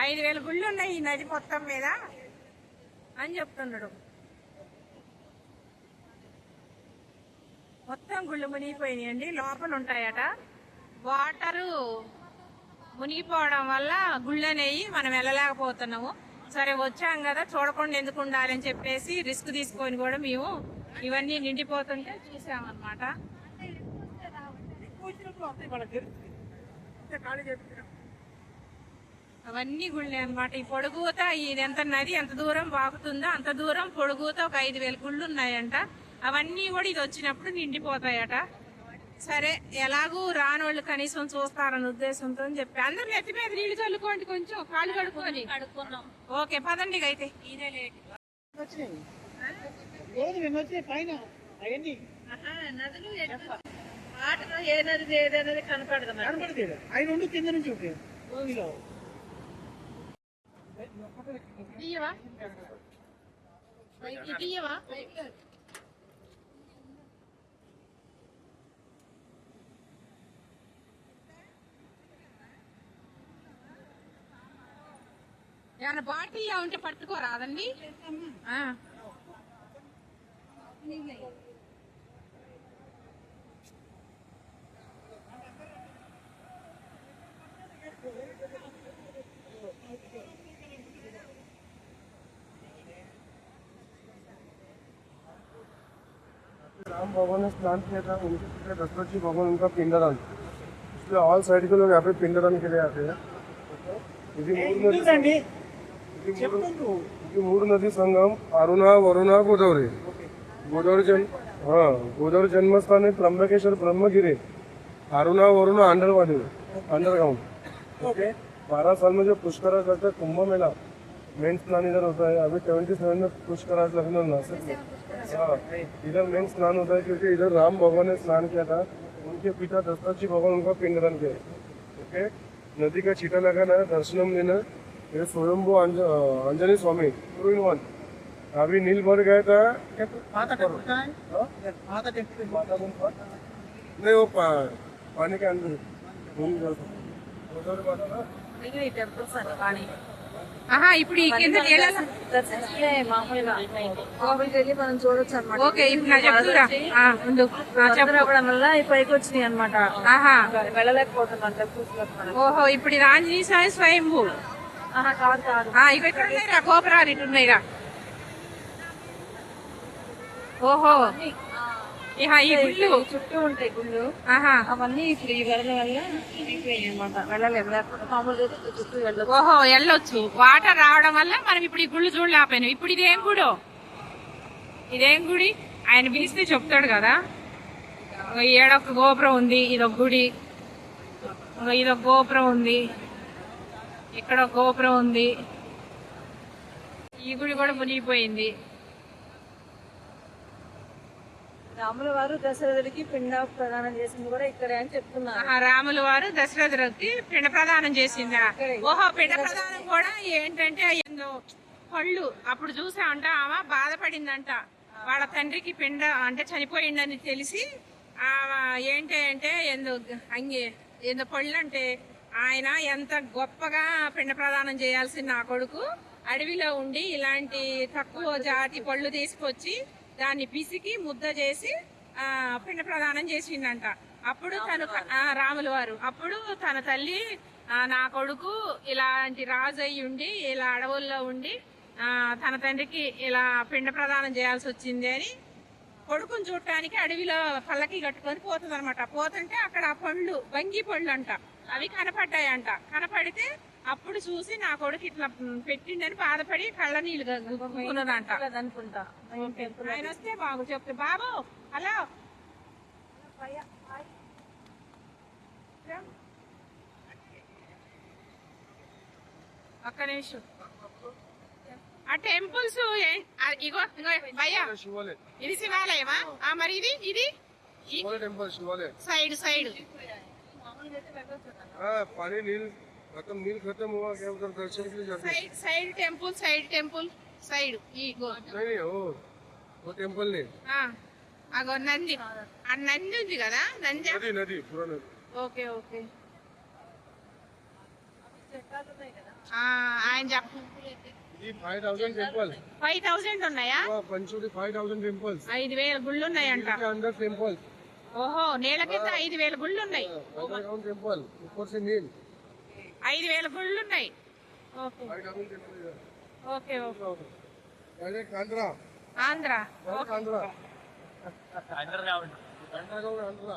5,000 గుళ్ళు ఉన్నాయి ఈ నది మొత్తం మీద అని చెప్తున్నాడు. మొత్తం గుళ్ళు మునిగిపోయినాయండి. లోపల ఉంటాయట. వాటరు మునిగిపోవడం వల్ల గుళ్ళు అనేవి మనం వెళ్ళలేకపోతున్నాము. సరే వచ్చాం కదా, చూడకుండా ఎందుకు ఉండాలని చెప్పేసి రిస్క్ తీసుకొని కూడా మేము ఇవన్నీ నిండిపోతుంటే చూసామన్నమాట. అవన్నీ గుళ్ళే అనమాట. ఈ పొడుగుత ఇది ఎంత నది ఎంత దూరం వాగుతుందో అంత దూరం పొడుగుత ఒక 5,000 గుళ్ళు ఉన్నాయంట. అవన్నీ కూడా ఇది వచ్చినప్పుడు నిండిపోతాయట. సరే ఎలాగూ రానోళ్ళు కనీసం చూస్తారన్న ఉద్దేశంతో చెప్పి అందరూ నెత్తి మీద నీళ్లు చల్లుకోండి, కొంచెం కాళ్ళు కడుక్కొని. ఓకే పదండి అయితే. ఇదే లేట్ నదులు వాటర్ ఏ నది ఏదనేది కనపడదు. కింద నుంచి ఇయ్యవా ఇయ్యవా ఏమన్నా బాటిల్ ఉంటే పట్టుకోరాదండి. राम भगवान ने स्नान किया था, उनके पिता दशरथ जी भगवान उनका पिंडदान, इसलिए ऑल साइड के लोग यहाँ पे पिंडदान के लिए आते हैं. मूड नदी संगम अरुणा वरुणा गोदावरी. गोदावरी जन्मस्थान है त्र्यंबकेश्वर ब्रह्मगिरी. अरुणा वरुणा अंडरग्राउंड. ओके 12 साल में जो पुष्कर करता है कुंभ मेला मेन स्नान इधर होता है. अभी 77 में पुष्कर लखनऊ नासिक. हाँ इधर मेन स्नान होता है क्योंकि इधर राम भगवान ने स्नान किया था, उनके पिता दशरथ जी भगवान उनका पिंडदान किया. ओके नदी का छीटा लगाना, दर्शनम लेना. ये स्वयंभू अंजनी स्वामी 2 in 1. अभी नील भर गया था. नहीं वो पानी के अंदर ఇప్పుడు ఈ కింద మనం చూడొచ్చు అనమాట. ఓకే ఇప్పుడు నా చెప్తురా చెప్పడం వల్ల పైకి వచ్చినాయి అనమాట. వెళ్ళలేకపోతున్నాం టెంపుల్స్. ఓహో ఇప్పుడు ఇది ఆంజనేయ స్వామి స్వయంభూ. కాదు కాదు ఇవి ఎక్కడ ఉన్నాయిరా? గోపురాలు ఇటు ఉన్నాయిరా. ఓహో ఈ గుళ్ళు చుట్టూ ఉంటాయి గుళ్ళు. అవన్నీ ఇప్పుడు ఈ వరద వల్ల అనమాట. వెళ్ళలేదు మామూలుగా చుట్టూ వెళ్ళదు. ఓహో వెళ్ళొచ్చు. వాటర్ రావడం వల్ల మనం ఇప్పుడు ఈ గుళ్ళు చూడలేకపోయాం. ఇప్పుడు ఇదేం గుడో? ఇదేం గుడి? ఆయన పిలిస్తే చెప్తాడు కదా. ఏడొక గోపురం ఉంది, ఇదొక గుడి, ఇదొక గోపురం ఉంది, ఇక్కడ ఒక గోపురం ఉంది. ఈ గుడి కూడా మునిగిపోయింది. రాముల వారు దశరథుడికి పిండ ప్రదానం చేసింది కూడా ఇక్కడే అని చెప్తున్నారు. రాముల వారు దశరథుడికి పిండ ప్రదానం చేసిందా? ఓహో పిండ ప్రదానం కూడా ఏంటంటే పళ్ళు అప్పుడు చూసామంట. ఆమె బాధపడిందంట. వాళ్ళ తండ్రికి పిండ అంటే చనిపోయిందని తెలిసి ఏంటంటే ఎందు పళ్ళు అంటే ఆయన ఎంత గొప్పగా పిండ ప్రదానం చేయాల్సిన నా కొడుకు అడవిలో ఉండి ఇలాంటి తక్కువ జాతి పళ్ళు తీసుకొచ్చి దాన్ని పిసికి ముద్ద చేసి పిండ ప్రదానం చేసిందంట. అప్పుడు తను రాముల వారు అప్పుడు తన తల్లి నా కొడుకు ఇలాంటి రాజు అయ్యి ఉండి ఇలా అడవుల్లో ఉండి తన తండ్రికి ఇలా పిండ ప్రదానం చేయాల్సి వచ్చింది అని కొడుకుని చూడటానికి అడవిలో పల్లకి కట్టుకొని పోతుంది అనమాట. పోతుంటే అక్కడ పండ్లు బంగి పళ్ళు అంట అవి కనపడ్డాయంట. కనపడితే అప్పుడు చూసి నా కొడుకు ఇట్లా పెట్టిండని బాధపడి కళ్ళ నీళ్ళు ఉన్నదంట అనుకుంటా. ఆయన వస్తే బాబు చెప్తే బాబు హలో ఒక్క నిమిషం. ఆ టెంపుల్స్ ఇగో భయ్యా ఇది శివాలయమా? మరి ఇది ఇది సైడ్ సైడ్ खत्म नील खत्म हुआ क्या उधर दर्शन के लिए जाते हैं. साइड टेंपल साइड ఈ గో नहीं वो टेंपल नहीं. అగో నంది ఆ నంది ఉంది కదా. నంది నది పూరా నది. ఓకే ఓకే చెట్టాలు ఉన్నాయి కదా. ఆయన చెప్ప ఇది 5000 टेम्पल 5000 ఉన్నాయా? पंचोली 5000 टेम्पल्स 5000 గుళ్ళు ఉన్నాయంట. के अंदर टेम्पल ఓహో, నేల కింద 5000 గుళ్ళు ఉన్నాయి. अंडरग्राउंड टेम्पल ऊपर से नील 5000 गुళ్ళు ఉన్నాయి. ఓకే 5000 टेम्पल इधर okay okay. Direct Andhra Andhra. Andhra underground Andhra